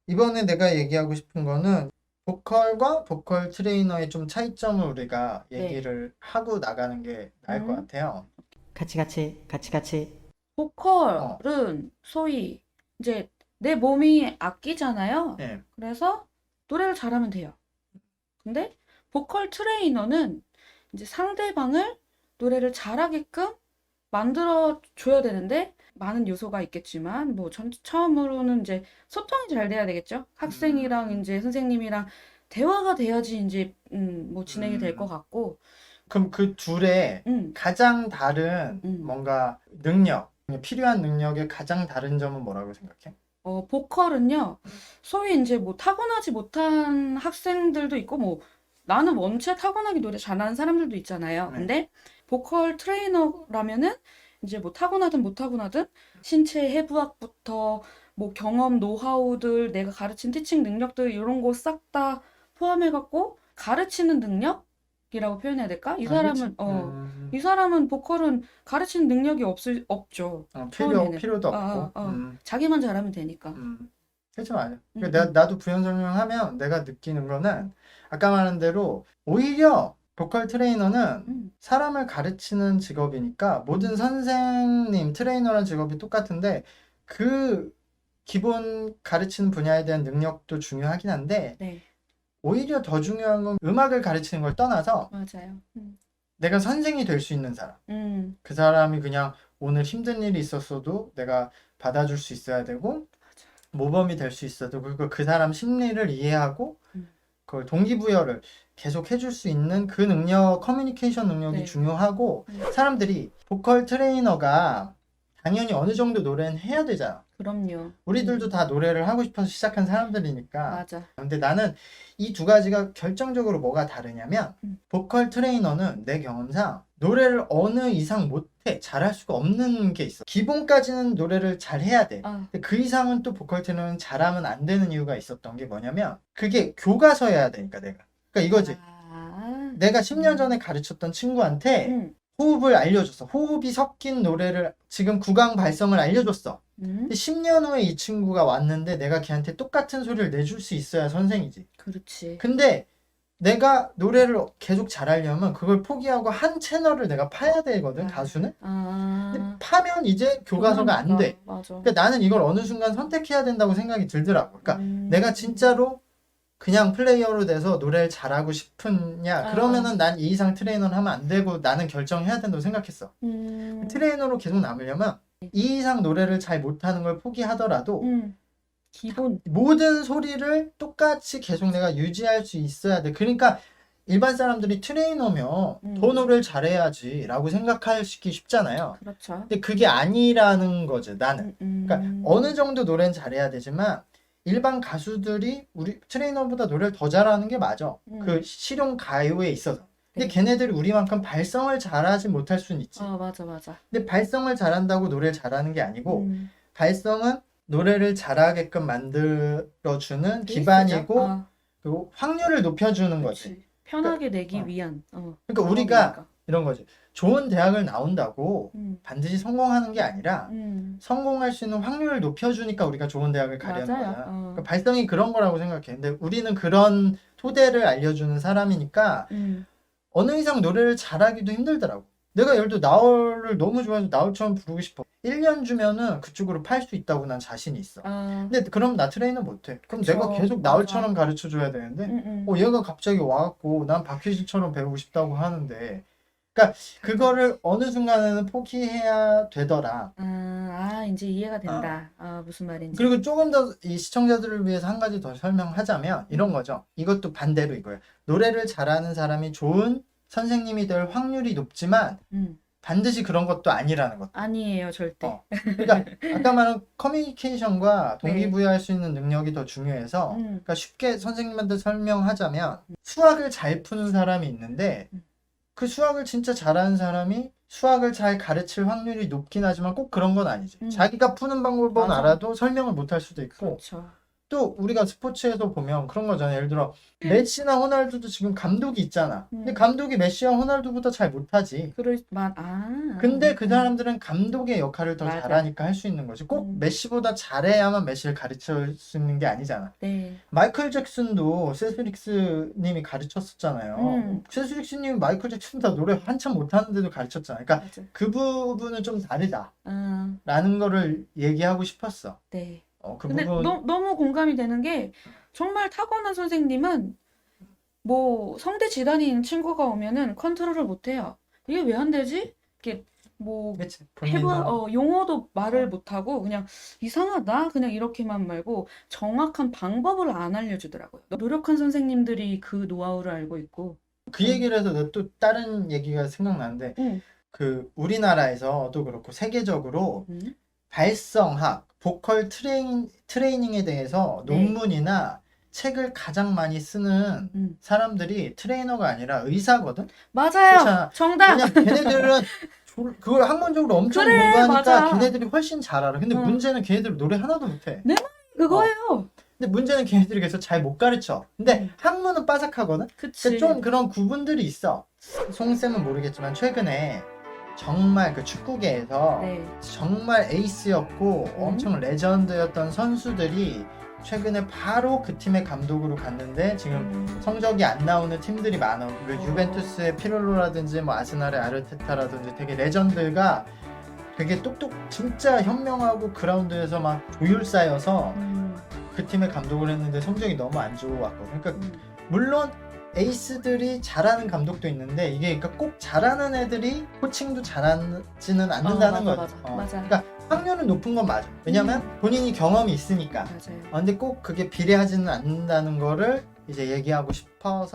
이번에 내가 얘기하고 싶은 거는 보컬과 보컬 트레이너의 좀 차이점을 우리가 네. 얘기를 하고 나가는 게 나을 것 음. 같아요. 같이. 어, 보컬은 소위 이제 내 몸이 악기잖아요. 예. 그래서 노래를 잘하면 돼요. 근데 보컬 트레이너는 이제 상대방을 노래를 잘하게끔 만들어 줘야 되는데 많은 요소가 있겠지만 뭐 처음으로는 이제 소통이 잘 돼야 되겠죠. 학생이랑 음, 이제 선생님이랑 대화가 돼야지 이제 뭐 진행이 될 것 음. 같고 그럼 그 둘의 음, 가장 다른 음. 뭔가 능력, 필요한 능력의 가장 다른 점은 뭐라고 생각해? 보컬은요, 소위 이제 뭐 타고나지 못한 학생들도 있고, 뭐 나는 원체 타고나게 노래 잘하는 사람들도 있잖아요. 네. 근데 보컬 트레이너라면은 이제 뭐 타고나든 못 타고나든 신체 해부학부터 뭐 경험, 노하우들, 내가 가르친 티칭 능력들 이런 거 싹 다 포함해갖고 가르치는 능력이라고 표현해야 될까? 아, 그치? 이 사람은 보컬은 가르치는 능력이 없죠. 처음에는. 필요도 없고. 자기만 잘하면 되니까. 그렇죠, 맞아. 응, 응, 나도 부연 설명하면 내가 느끼는 거는 아까 말한 대로 오히려 보컬 트레이너는 응, 사람을 가르치는 직업이니까 모든 응. 선생님, 트레이너라는 직업이 똑같은데 그 기본 가르치는 분야에 대한 능력도 중요하긴 한데 네, 오히려 더 중요한 건 음악을 가르치는 걸 떠나서 맞아요. 응, 내가 선생이 될 수 있는 사람. 응, 그 사람이 그냥 오늘 힘든 일이 있었어도 내가 받아줄 수 있어야 되고 맞아. 모범이 될 수 있어도 그리고 그 사람 심리를 이해하고 응, 그걸 동기부여를 계속 해줄 수 있는 그 능력, 커뮤니케이션 능력이 네, 중요하고 응, 사람들이 보컬 트레이너가 당연히 어느 정도 노래는 해야 되잖아. 그럼요. 우리들도 다 노래를 하고 싶어서 시작한 사람들이니까. 맞아. 근데 나는 이 두 가지가 결정적으로 뭐가 다르냐면, 응, 보컬 트레이너는 내 경험상 노래를 어느 이상 못해. 잘할 수가 없는 게 있어. 기본까지는 노래를 잘 해야 돼. 아, 근데 그 이상은 또 보컬 트레이너는 잘하면 안 되는 이유가 있었던 게 뭐냐면, 그게 교과서여야 되니까 내가. 그러니까 이거지. 아, 내가 10년 전에 가르쳤던 친구한테 응, 호흡을 알려줬어. 호흡이 섞인 노래를 지금 구강 발성을 알려줬어. 응, 근데 10년 후에 이 친구가 왔는데 내가 걔한테 똑같은 소리를 내줄 수 있어야 선생이지. 그렇지. 근데 내가 노래를 계속 잘하려면 그걸 포기하고 한 채널을 내가 파야 되거든, 아, 가수는. 근데 아, 파면 이제 교과서가 안 그러니까, 돼. 맞아. 그러니까 나는 이걸 어느 순간 선택해야 된다고 생각이 들더라고. 그러니까 내가 음, 진짜로 그냥 플레이어로 돼서 노래를 잘하고 싶으냐? 아, 그러면은 난 이 이상 트레이너를 하면 안 되고 나는 결정해야 된다고 생각했어. 음, 트레이너로 계속 남으려면 이 이상 노래를 잘 못하는 걸 포기하더라도 음, 기본. 모든 소리를 똑같이 계속 내가 유지할 수 있어야 돼. 그러니까 일반 사람들이 트레이너면 더 음, 노래를 잘해야지 라고 생각하기 쉽잖아요. 그렇죠. 근데 그게 아니라는 거지, 나는. 그러니까 어느 음, 정도 노래는 잘해야 되지만 일반 가수들이 우리 트레이너보다 노래를 더 잘하는 게 맞아. 그 음, 실용 가요에 있어서. 근데 네. 걔네들이 우리만큼 발성을 잘하지 못할 수는 있지. 맞아, 맞아. 근데 발성을 잘한다고 노래를 잘하는 게 아니고 음, 발성은 노래를 잘하게끔 만들어주는 베이스죠. 기반이고 그리고 확률을 높여주는 거지. 그치. 그러니까, 편하게 내기 어. 위한, 그러니까 우리가 방법이니까. 이런 거지. 좋은 대학을 나온다고 음, 반드시 성공하는 게 아니라 음, 성공할 수 있는 확률을 높여주니까 우리가 좋은 대학을 가려는 맞아요. 거잖아. 그러니까 발성이 그런 거라고 생각해. 근데 우리는 그런 토대를 알려주는 사람이니까 음, 어느 이상 노래를 잘하기도 힘들더라고. 내가 예를 들어 나얼을 너무 좋아해서 나얼처럼 부르고 싶어. 1년 주면은 그쪽으로 팔 수 있다고 난 자신이 있어. 아, 근데 그럼 나 트레이너 못해. 그럼 내가 그쵸. 계속 맞아. 나얼처럼 가르쳐 줘야 되는데, 음. 얘가 갑자기 와갖고 난 박효신처럼 배우고 싶다고 하는데, 그러니까 그거를 어느 순간에는 포기해야 되더라. 이제 이해가 어. 된다. 무슨 말인지. 그리고 조금 더 이 시청자들을 위해서 한 가지 더 설명하자면 이런 음, 거죠. 이것도 반대로 이거예요. 노래를 잘하는 사람이 좋은 선생님이 될 확률이 높지만 음. 반드시 그런 것도 아니라는 것도. 아니에요, 절대. 그러니까 아까 말한 커뮤니케이션과 네. 동기부여할 수 있는 능력이 더 중요해서 음, 그러니까 쉽게 선생님한테 설명하자면 수학을 잘 푸는 사람이 있는데 음. 그 수학을 진짜 잘하는 사람이 수학을 잘 가르칠 확률이 높긴 하지만 꼭 그런 건 아니지. 음. 자기가 푸는 방법은 맞아. 알아도 설명을 못 할 수도 있고 그렇죠. 또 우리가 스포츠에서 보면 그런 거잖아요. 예를 들어 메시나 호날두도 지금 감독이 있잖아. 근데 감독이 메시와 호날두보다 잘 못하지. 근데 그 사람들은 감독의 역할을 더 맞아. 잘하니까 할 수 있는 거지. 꼭 메시보다 잘해야만 메시를 가르칠 수 있는 게 아니잖아. 네. 마이클 잭슨도 세스릭스 님이 가르쳤었잖아요. 세스릭스 님이 마이클 잭슨 다 노래 한참 못하는데도 가르쳤잖아. 그러니까 맞아. 그 부분은 좀 다르다 음, 라는 거를 얘기하고 싶었어. 네. 그 근데 부분 너무 공감이 되는 게 정말 타고난 선생님은 뭐 성대 질환인 친구가 오면은 컨트롤을 못 해요. 이게 왜 안 되지? 이게 뭐 그치? 본인도 용어도 말을 못 하고 그냥 이상하다 그냥 이렇게만 말고 정확한 방법을 안 알려주더라고요. 노력한 선생님들이 그 노하우를 알고 있고. 그 얘기를 해서 내가 또 다른 얘기가 생각나는데 응. 그 우리나라에서도 그렇고 세계적으로 응? 발성학, 보컬 트레이닝에 대해서 네. 논문이나 책을 가장 많이 쓰는 사람들이 트레이너가 아니라 의사거든? 맞아요. 그렇잖아. 정답. 왜냐면 걔네들은 그걸 학문적으로 엄청 그래, 공부하니까 맞아. 걔네들이 훨씬 잘 알아. 근데 어. 문제는 걔네들 노래 하나도 못해. 그거예요. 근데 문제는 걔네들이 그래서 잘 못 가르쳐. 근데 학문은 빠삭하거든? 그치. 그러니까 좀 그런 구분들이 있어. 송쌤은 모르겠지만 최근에 정말 그 축구계에서 네. 정말 에이스였고 엄청 레전드였던 선수들이 최근에 바로 그 팀의 감독으로 갔는데 지금 성적이 안 나오는 팀들이 많아. 그 유벤투스의 피롤로라든지 뭐 아스날의 아르테타라든지 되게 레전드가 되게 진짜 현명하고 그라운드에서 막 조율사여서 그 팀의 감독을 했는데 성적이 너무 안 좋았거든. 그러니까 물론 에이스들이 잘하는 감독도 있는데 이게 그러니까 꼭 잘하는 애들이 코칭도 잘하지는 않는다는 거죠. 맞아. 그러니까 확률은 높은 건 맞아. 왜냐면 본인이 경험이 있으니까. 맞아요. 근데 꼭 그게 비례하지는 않는다는 거를 이제 얘기하고 싶어서